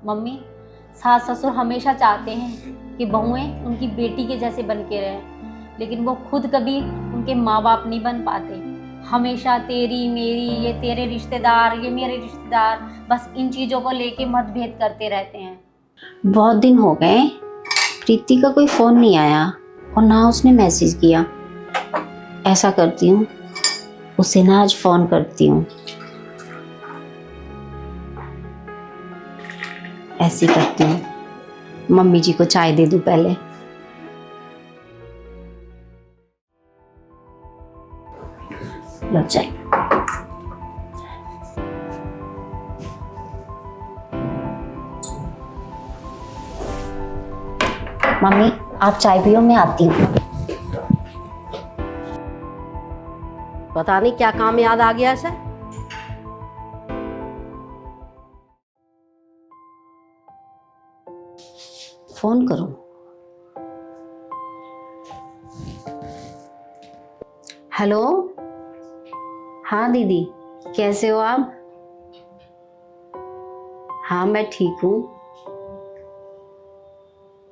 Mummy, सास ससुर हमेशा चाहते हैं कि बहुएं उनकी बेटी के जैसे बन के रहें, लेकिन वो खुद कभी उनके माँ बाप नहीं बन पाते। हमेशा तेरी मेरी, ये तेरे रिश्तेदार, ये मेरे रिश्तेदार, बस इन चीज़ों को लेके मतभेद करते रहते हैं। बहुत दिन हो गए, प्रीति का कोई फ़ोन नहीं आया और ना उसने मैसेज किया। ऐसा करती हूँ, उसे ना आज फ़ोन करती हूँ। ऐसे करती हूँ, मम्मी जी को चाय दे दूँ पहले। लो चाय। मम्मी आप चाय पियो, मैं आती हूँ। पता नहीं क्या काम याद आ गया इसे। फोन करूँ? हेलो, हाँ दीदी, कैसे हो आप? हाँ मैं ठीक हूँ।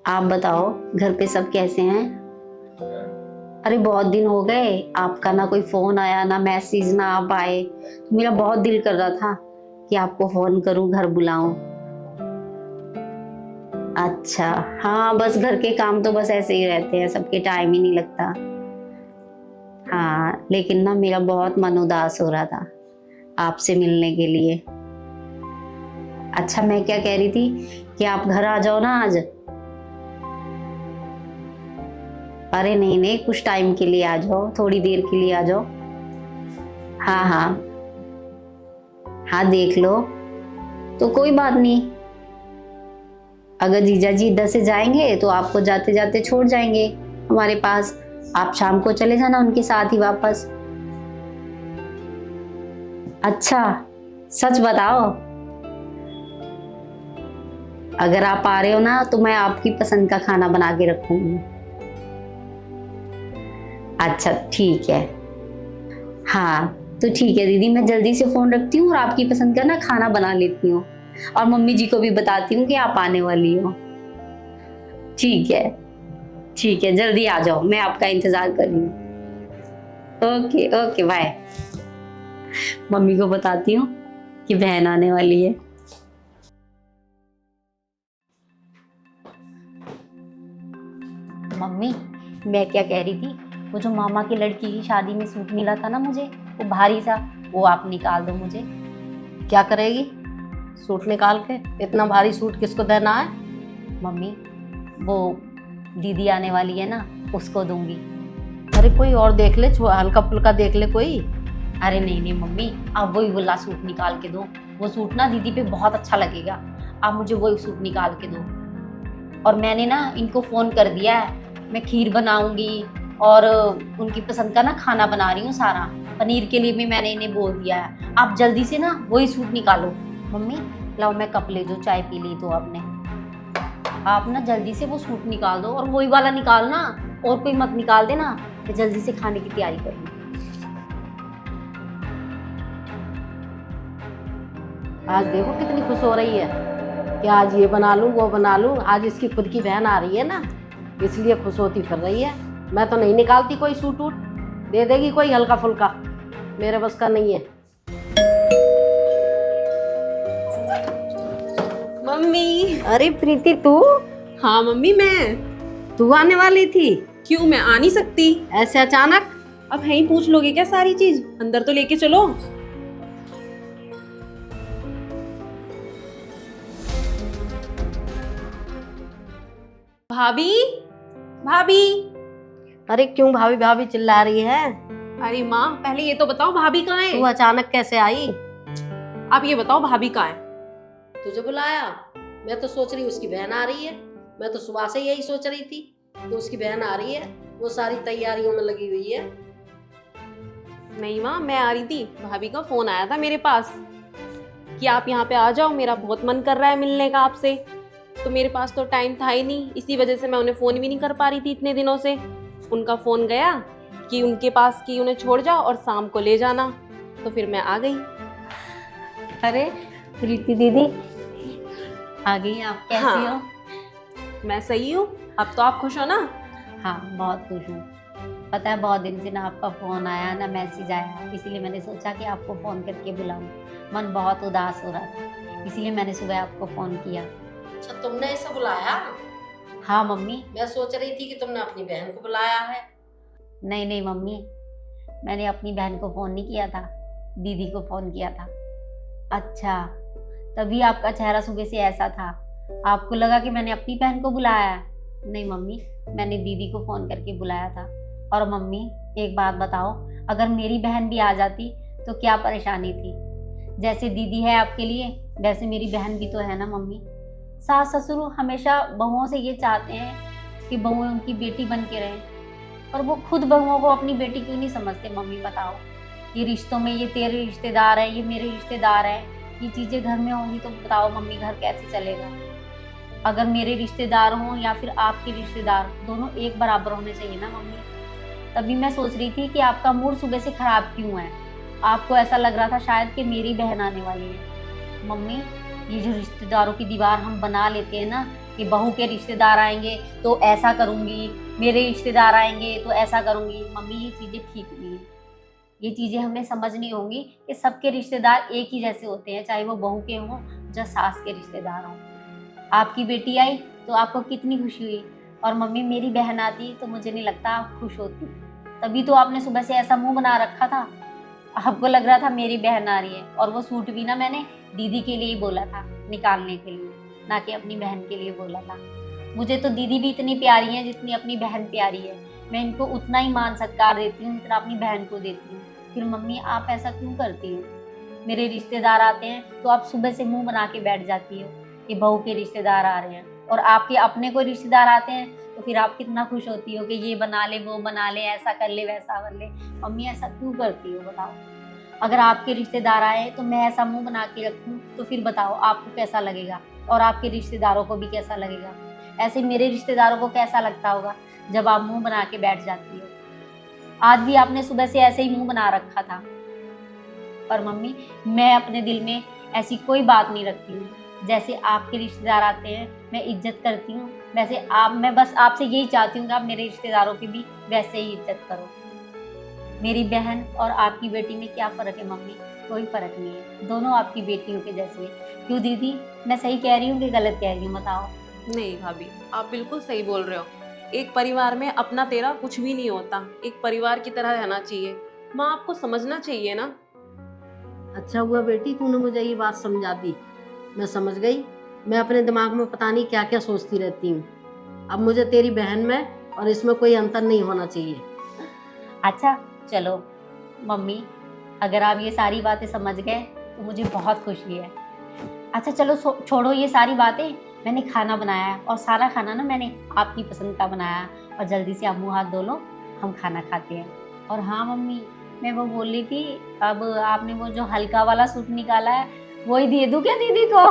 आप बताओ घर पे सब कैसे हैं? अरे बहुत दिन हो गए, आपका ना कोई फोन आया, ना मैसेज, ना आप आए। तो मेरा बहुत दिल कर रहा था कि आपको फोन करूं, घर बुलाऊं। अच्छा, हाँ बस घर के काम तो बस ऐसे ही रहते हैं, सबके टाइम ही नहीं लगता। हाँ लेकिन ना मेरा बहुत मन उदास हो रहा था आपसे मिलने के लिए। अच्छा मैं क्या कह रही थी कि आप घर आ जाओ ना आज। अरे नहीं नहीं, कुछ टाइम के लिए आ जाओ, थोड़ी देर के लिए आ जाओ। हाँ हाँ हाँ, देख लो तो कोई बात नहीं। अगर जीजा जी इधर से जाएंगे तो आपको जाते जाते छोड़ जाएंगे हमारे पास। आप शाम को चले जाना उनके साथ ही वापस। अच्छा, सच बताओ, अगर आप आ रहे हो ना तो मैं आपकी पसंद का खाना बना के रखूंगी। अच्छा ठीक है। हाँ तो ठीक है दीदी, मैं जल्दी से फोन रखती हूँ और आपकी पसंद का ना खाना बना लेती हूँ और मम्मी जी को भी बताती हूँ कि आप आने वाली हो। ठीक है ठीक है, जल्दी आ जाओ, मैं आपका इंतजार कर रही हूँ। Okay okay bye. मम्मी को बताती हूँ कि बहन आने वाली है। मम्मी, मैं क्या कह रही थी, वो जो मामा की लड़की की शादी में सूट मिला था ना मुझे, वो भारी सा, वो आप निकाल दो मुझे। क्या करेगी सूट निकाल के? इतना भारी सूट किसको देना है? मम्मी, वो दीदी आने वाली है ना, उसको दूंगी। अरे कोई और देख ले, हल्का फुल्का देख ले कोई। अरे नहीं नहीं मम्मी, आप वही वाला सूट निकाल के दो। वो सूट ना दीदी पे बहुत अच्छा लगेगा, आप मुझे वही सूट निकाल के दो। और मैंने ना इनको फ़ोन कर दिया है, मैं खीर बनाऊंगी और उनकी पसंद का ना खाना बना रही हूँ सारा। पनीर के लिए भी मैंने इन्हें बोल दिया है। आप जल्दी से ना वही सूट निकालो। मम्मी लाओ, मैं कप ले जो, चाय पी ली तो आपने। आप ना जल्दी से वो सूट निकाल दो और वही वाला निकालना, और कोई मत निकाल देना। मैं जल्दी से खाने की तैयारी करूँ। आज देखो कितनी खुश हो रही है कि आज ये बना लूँ वो बना लूँ। आज इसकी खुद की बहन आ रही है ना, इसलिए खुश होती फिर रही है। मैं तो नहीं निकालती कोई सूट वूट, दे देगी कोई हल्का फुल्का, मेरे बस का नहीं है। मम्मी। अरे प्रीति तू? हाँ मम्मी, मैं। तू आने वाली थी? क्यों, मैं आ नहीं सकती? ऐसे अचानक? अब है ही पूछ लोगे क्या सारी चीज? अंदर तो लेके चलो। भाभी, भाभी। अरे क्यों भाभी भाभी चिल्ला रही है? अरे माँ, पहले ये तो बताओ भाभी कहाँ तू है? अचानक कैसे आई? आप ये बताओ भाभी कहाँ है? तुझे बुलाया? मैं तो सोच रही उसकी बहन आ रही है। मैं तो सुबह से यही सोच रही थी कि उसकी बहन आ रही है, वो सारी तैयारियों में लगी हुई है। नहीं माँ, मैं आ रही थी, भाभी का फोन आया था मेरे पास कि आप यहाँ पे आ जाओ, मेरा बहुत मन कर रहा है मिलने का आपसे। तो मेरे पास तो टाइम था ही नहीं, इसी वजह से मैं उन्हें फ़ोन भी नहीं कर पा रही थी इतने दिनों से। उनका फ़ोन गया कि उनके पास कि उन्हें छोड़ जाओ और शाम को ले जाना, तो फिर मैं आ गई। अरे प्रीति दीदी, आ गई आप, कैसी हाँ। हो? मैं सही हूँ। अब तो आप खुश हो ना? हाँ, बहुत खुश हूँ। पता है बहुत दिन से ना आपका फ़ोन आया ना मैसेज आया, इसीलिए मैंने सोचा कि आपको फ़ोन करके बुलाऊं। मन बहुत उदास हो रहा था, इसीलिए मैंने सुबह आपको फ़ोन किया। अच्छा, तुमने इसे बुलाया? हाँ मम्मी। मैं सोच रही थी कि तुमने अपनी बहन को बुलाया है। नहीं नहीं मम्मी, मैंने अपनी बहन को फ़ोन नहीं किया था, दीदी को फ़ोन किया था। अच्छा, तभी आपका चेहरा सुबह से ऐसा था। आपको लगा कि मैंने अपनी बहन को बुलाया है। नहीं मम्मी, मैंने दीदी को फ़ोन करके बुलाया था। और मम्मी, एक बात बताओ, अगर मेरी बहन भी आ जाती तो क्या परेशानी थी? जैसे दीदी है आपके लिए, वैसे मेरी बहन भी तो है ना मम्मी। सास ससुर हमेशा बहुओं से ये चाहते हैं कि बहुएं उनकी बेटी बन के रहें, पर वो खुद बहुओं को अपनी बेटी क्यों नहीं समझते? मम्मी बताओ, ये रिश्तों में ये तेरे रिश्तेदार है, ये मेरे रिश्तेदार है, ये चीज़ें घर में होंगी तो बताओ मम्मी घर कैसे चलेगा? अगर मेरे रिश्तेदार हों या फिर आपके रिश्तेदार, दोनों एक बराबर होने चाहिए ना मम्मी। तभी मैं सोच रही थी कि आपका मूड सुबह से खराब क्यों है? आपको ऐसा लग रहा था शायद कि मेरी बहन आने वाली है। मम्मी, ये जो रिश्तेदारों की दीवार हम बना लेते हैं ना, कि बहू के रिश्तेदार आएंगे तो ऐसा करूँगी, मेरे रिश्तेदार आएंगे तो ऐसा करूँगी, मम्मी ये चीज़ें ठीक नहीं है। ये चीज़ें हमें समझनी होंगी कि सबके रिश्तेदार एक ही जैसे होते हैं, चाहे वो बहू के हों या सास के रिश्तेदार हों। आपकी बेटी आई तो आपको कितनी खुशी हुई, और मम्मी मेरी बहन आती तो मुझे नहीं लगता आप खुश होती। तभी तो आपने सुबह से ऐसा मुंह बना रखा था, आपको लग रहा था मेरी बहन आ रही है। और वो सूट भी ना मैंने दीदी के लिए ही बोला था निकालने के लिए, ना कि अपनी बहन के लिए बोला था। मुझे तो दीदी भी इतनी प्यारी है जितनी अपनी बहन प्यारी है। मैं इनको उतना ही मान सत्कार देती हूँ जितना अपनी बहन को देती हूँ। फिर मम्मी आप ऐसा क्यों करती हो? मेरे रिश्तेदार आते हैं तो आप सुबह से मुंह बना के बैठ जाती हो कि बहू के रिश्तेदार आ रहे हैं, और आपके अपने कोई रिश्तेदार आते हैं तो फिर आप कितना खुश होती हो कि ये बना ले, वो बना ले, ऐसा कर ले, वैसा कर ले। मम्मी ऐसा क्यों करती हो बताओ? अगर आपके रिश्तेदार आए तो मैं ऐसा मुंह बना के रखूं तो फिर बताओ आपको कैसा लगेगा, और आपके रिश्तेदारों को भी कैसा लगेगा? ऐसे मेरे रिश्तेदारों को कैसा लगता होगा जब आप मुंह बना के बैठ जाती हो? आज भी आपने सुबह से ऐसे ही मुंह बना रखा था। पर मम्मी, मैं अपने दिल में ऐसी कोई बात नहीं रखती हूँ। जैसे आपके रिश्तेदार आते हैं मैं इज्जत करती हूँ, वैसे मैं बस आपसे यही चाहती हूँ कि आप मेरे रिश्तेदारों की भी वैसे ही इज्जत करो। मेरी बहन और आपकी बेटी में क्या फ़र्क है मम्मी? कोई फ़र्क नहीं है, दोनों आपकी बेटियों के जैसे हैं। क्यों दीदी, मैं सही कह रही हूँ कि गलत कह रही हूँ बताओ? नहीं भाभी, आप बिल्कुल सही बोल रहे हो। एक परिवार में अपना तेरा कुछ भी नहीं होता, एक परिवार की तरह रहना चाहिए। माँ, आपको समझना चाहिए ना। अच्छा हुआ बेटी तूने मुझे ये बात समझा दी, मैं समझ गई। मैं अपने दिमाग में पता नहीं क्या क्या सोचती रहती हूँ। अब मुझे तेरी बहन में और इसमें कोई अंतर नहीं होना चाहिए। अच्छा चलो मम्मी, अगर आप ये सारी बातें समझ गए तो मुझे बहुत खुशी है। अच्छा चलो छोड़ो ये सारी बातें, मैंने खाना बनाया है और सारा खाना ना मैंने आपकी पसंद का बनाया है। और जल्दी से आप मुँह हाथ धो लो, हम खाना खाते हैं। और हाँ मम्मी, मैं वो बोल रही थी, अब आपने वो जो हल्का वाला सूट निकाला है वही दे दूँ क्या दीदी को?